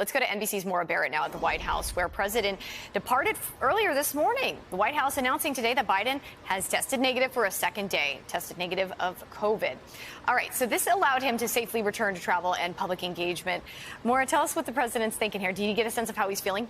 Let's go to NBC's Maura Barrett now at the White House, where President departed earlier this morning. The White House announcing today that Biden has tested negative for a second day, tested negative of COVID. All right, so this allowed him to safely return to travel and public engagement. Maura, tell us what the president's thinking here. Do you get a sense of how he's feeling?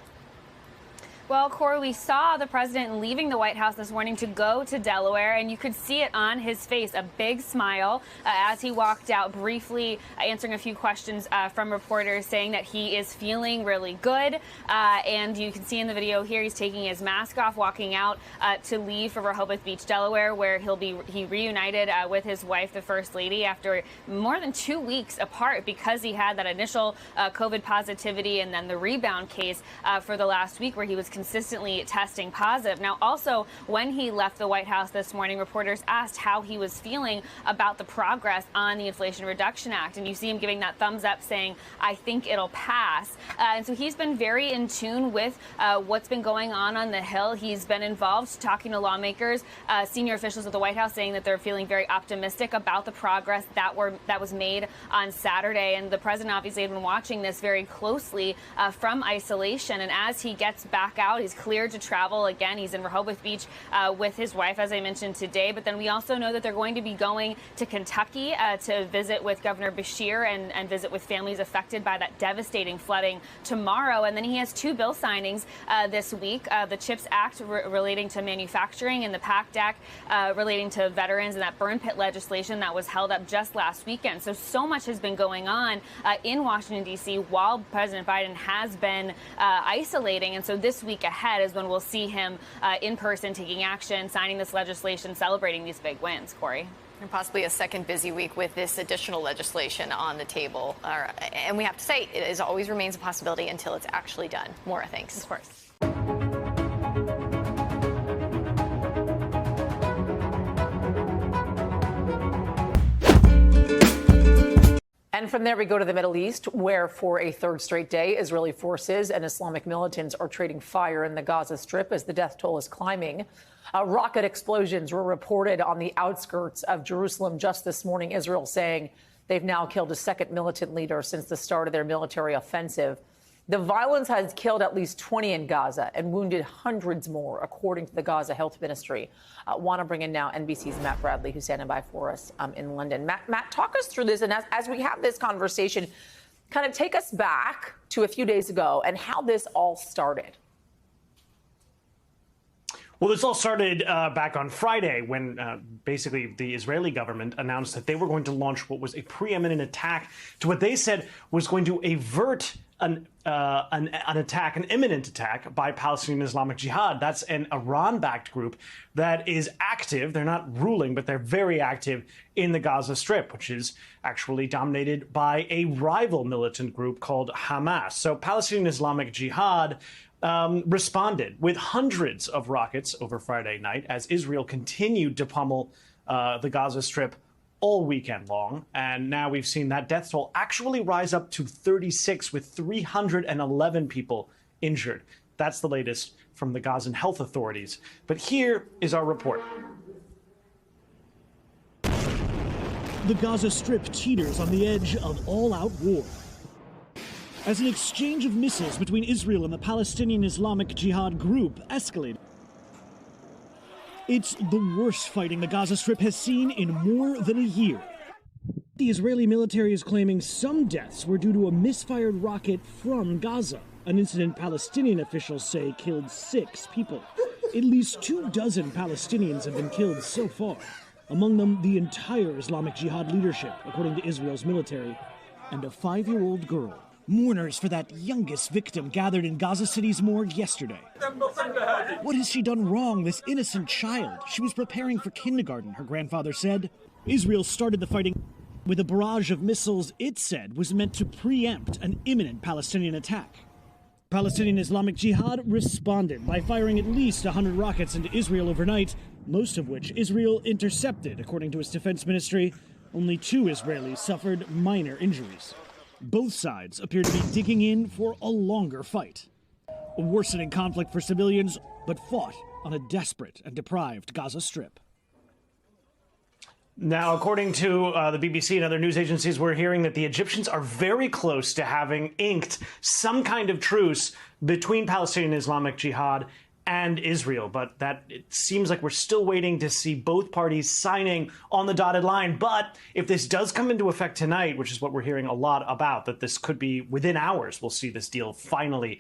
Well, Corey, we saw the president leaving the White House this morning to go to Delaware, and you could see it on his face, a big smile as he walked out, briefly answering a few questions from reporters, saying that he is feeling really good. And you can see in the video here, he's taking his mask off, walking out to leave for Rehoboth Beach, Delaware, where he reunited with his wife, the First Lady, after more than 2 weeks apart because he had that initial COVID positivity and then the rebound case for the last week where he was consistently testing positive. Now, also, when he left the White House this morning, reporters asked how he was feeling about the progress on the Inflation Reduction Act. And you see him giving that thumbs up, saying, I think it'll pass. And so he's been very in tune with what's been going on the Hill. He's been involved talking to lawmakers, senior officials at the White House, saying that they're feeling very optimistic about the progress that was made on Saturday. And the president obviously had been watching this very closely from isolation. And as he gets back out, he's cleared to travel again. He's in Rehoboth Beach with his wife, as I mentioned today. But then we also know that they're going to be going to Kentucky to visit with Governor Beshear and visit with families affected by that devastating flooding tomorrow. And then he has 2 bill signings this week, the CHIPS Act relating to manufacturing and the PACT Act relating to veterans and that burn pit legislation that was held up just last weekend. So much has been going on in Washington, D.C. while President Biden has been isolating. And so this week ahead is when we'll see him in person taking action, signing this legislation, celebrating these big wins, Corey. And possibly a second busy week with this additional legislation on the table. And we have to say, it always remains a possibility until it's actually done. Maura, thanks. Of course. And from there, we go to the Middle East, where for a third straight day, Israeli forces and Islamic militants are trading fire in the Gaza Strip as the death toll is climbing. Rocket explosions were reported on the outskirts of Jerusalem just this morning, Israel saying they've now killed a second militant leader since the start of their military offensive. The violence has killed at least 20 in Gaza and wounded hundreds more, according to the Gaza Health Ministry. Want to bring in now NBC's Matt Bradley, who's standing by for us in London. Matt, talk us through this. And as we have this conversation, kind of take us back to a few days ago and how this all started. Well, this all started back on Friday when basically the Israeli government announced that they were going to launch what was a preeminent attack to what they said was going to avert an attack, an imminent attack by Palestinian Islamic Jihad. That's an Iran-backed group that is active. They're not ruling, but they're very active in the Gaza Strip, which is actually dominated by a rival militant group called Hamas. So Palestinian Islamic Jihad responded with hundreds of rockets over Friday night as Israel continued to pummel the Gaza Strip all weekend long. And now we've seen that death toll actually rise up to 36, with 311 people injured. That's the latest from the Gazan health authorities. But here is our report. The Gaza Strip teeters on the edge of all-out war as an exchange of missiles between Israel and the Palestinian Islamic Jihad group escalated. It's the worst fighting the Gaza Strip has seen in more than a year. The Israeli military is claiming some deaths were due to a misfired rocket from Gaza, an incident Palestinian officials say killed 6 people. At least 24 Palestinians have been killed so far, among them the entire Islamic Jihad leadership, according to Israel's military, and a 5-year-old girl. Mourners for that youngest victim gathered in Gaza City's morgue yesterday. What has she done wrong, this innocent child? She was preparing for kindergarten, her grandfather said. Israel started the fighting with a barrage of missiles it said was meant to preempt an imminent Palestinian attack. Palestinian Islamic Jihad responded by firing at least 100 rockets into Israel overnight, most of which Israel intercepted, according to its defense ministry. Only 2 Israelis suffered minor injuries. Both sides appear to be digging in for a longer fight. A worsening conflict for civilians, but fought on a desperate and deprived Gaza Strip. Now, according to the BBC and other news agencies, we're hearing that the Egyptians are very close to having inked some kind of truce between Palestinian Islamic Jihad and Israel, but that it seems like we're still waiting to see both parties signing on the dotted line. But if this does come into effect tonight, which is what we're hearing a lot about, that this could be within hours, we'll see this deal finally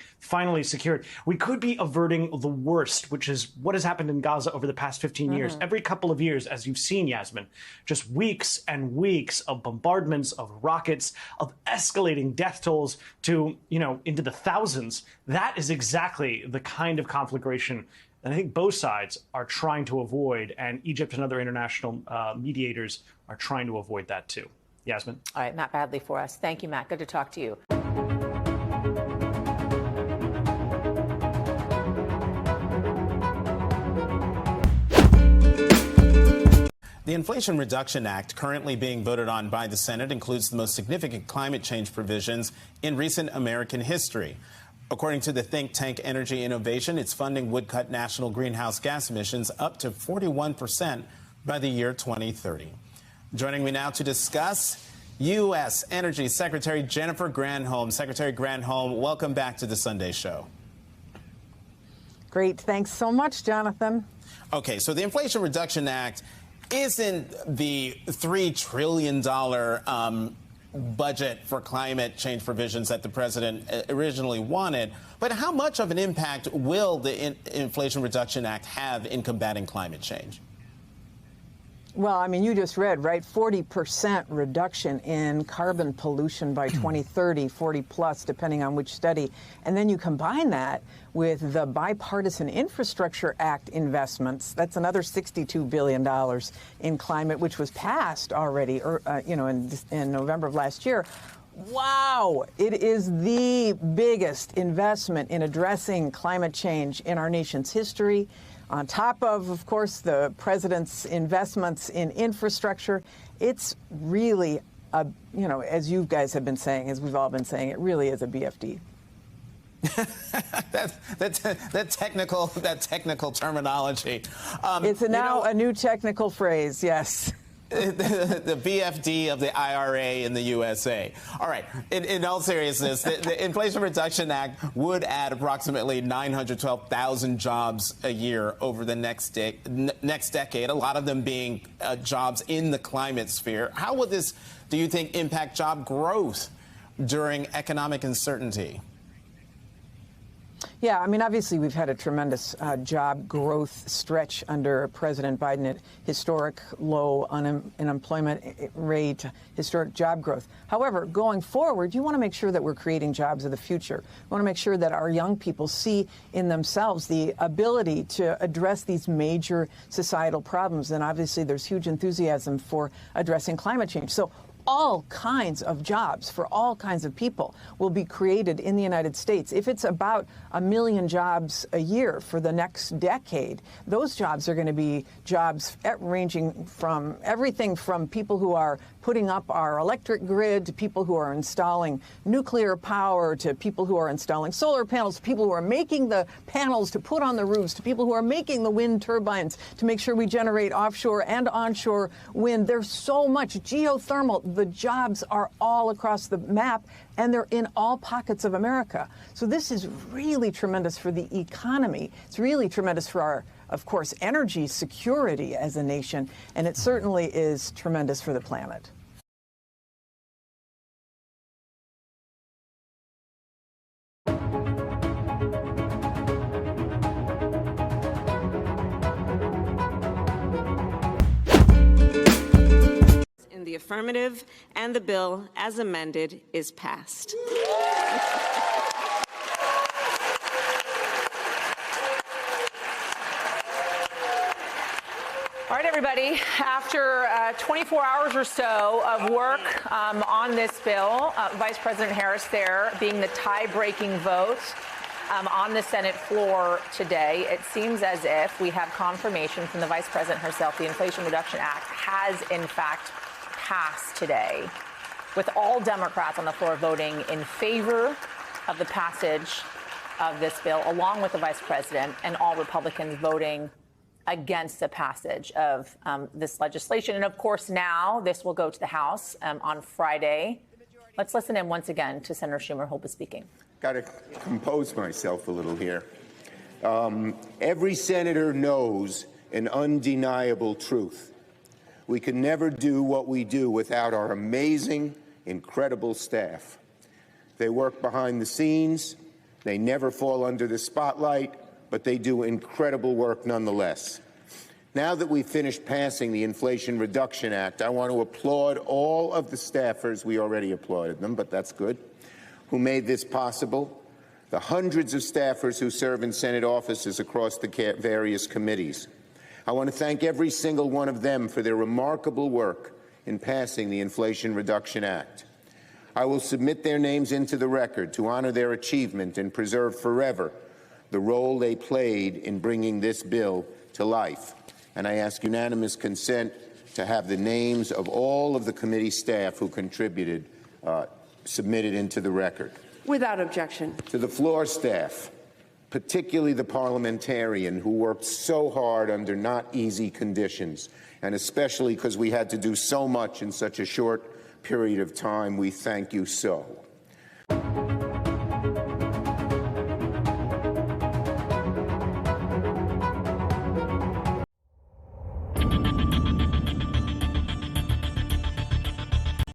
secured. We could be averting the worst, which is what has happened in Gaza over the past 15 years. Every couple of years, as you've seen, Yasmin, just weeks and weeks of bombardments, of rockets, of escalating death tolls to, into the thousands. That is exactly the kind of conflagration and I think both sides are trying to avoid, and Egypt and other international mediators are trying to avoid that too. Yasmin? All right, Matt Badley for us. Thank you, Matt. Good to talk to you. The Inflation Reduction Act, currently being voted on by the Senate, includes the most significant climate change provisions in recent American history. According to the think tank Energy Innovation, its funding would cut national greenhouse gas emissions up to 41% by the year 2030. Joining me now to discuss, U.S. Energy Secretary Jennifer Granholm. Secretary Granholm, welcome back to the Sunday Show. Great. Thanks so much, Jonathan. Okay, so the Inflation Reduction Act isn't the $3 trillion budget for climate change provisions that the president originally wanted. But how much of an impact will the Inflation Reduction Act have in combating climate change? Well, I mean, you just read, right? 40% reduction in carbon pollution by 2030, 40 plus, depending on which study. And then you combine that with the Bipartisan Infrastructure Act investments. That's another $62 billion in climate, which was passed already, in November of last year. Wow, it is the biggest investment in addressing climate change in our nation's history. On top of course, the president's investments in infrastructure, it's really, as you guys have been saying, as we've all been saying, it really is a BFD. that technical terminology. It's now a new technical phrase, yes. The BFD of the IRA in the USA. All right. In all seriousness, the Inflation Reduction Act would add approximately 912,000 jobs a year over the next decade, a lot of them being jobs in the climate sphere. How will this, do you think, impact job growth during economic uncertainty? Yeah, I mean, obviously, we've had a tremendous job growth stretch under President Biden at historic low unemployment rate, historic job growth. However, going forward, you want to make sure that we're creating jobs of the future. We want to make sure that our young people see in themselves the ability to address these major societal problems. And obviously, there's huge enthusiasm for addressing climate change. So all kinds of jobs for all kinds of people will be created in the United States. If it's about 1 million jobs a year for the next decade, those jobs are going to be jobs ranging from everything from people who are putting up our electric grid to people who are installing nuclear power to people who are installing solar panels to people who are making the panels to put on the roofs to people who are making the wind turbines to make sure we generate offshore and onshore wind. There's so much geothermal. The jobs are all across the map, and they're in all pockets of America. So this is really tremendous for the economy. It's really tremendous for our, of course, energy security as a nation, and it certainly is tremendous for the planet. In the affirmative, and the bill, as amended, is passed. All right, everybody. After 24 hours or so of work on this bill, Vice President Harris there being the tie-breaking vote on the Senate floor today, it seems as if we have confirmation from the Vice President herself, the Inflation Reduction Act has, in fact, passed today, with all Democrats on the floor voting in favor of the passage of this bill, along with the Vice President, and all Republicans voting against the passage of this legislation. And of course, now this will go to the House on Friday. Let's listen in once again to Senator Schumer, who'll be speaking. Got to compose myself a little here. Every senator knows an undeniable truth. We can never do what we do without our amazing, incredible staff. They work behind the scenes. They never fall under the spotlight, but they do incredible work nonetheless. Now that we've finished passing the Inflation Reduction Act, I want to applaud all of the staffers, we already applauded them, but that's good, who made this possible, the hundreds of staffers who serve in Senate offices across the various committees. I want to thank every single one of them for their remarkable work in passing the Inflation Reduction Act. I will submit their names into the record to honor their achievement and preserve forever the role they played in bringing this bill to life. And I ask unanimous consent to have the names of all of the committee staff who contributed submitted into the record. Without objection. To the floor staff, particularly the parliamentarian who worked so hard under not easy conditions, and especially because we had to do so much in such a short period of time, we thank you so.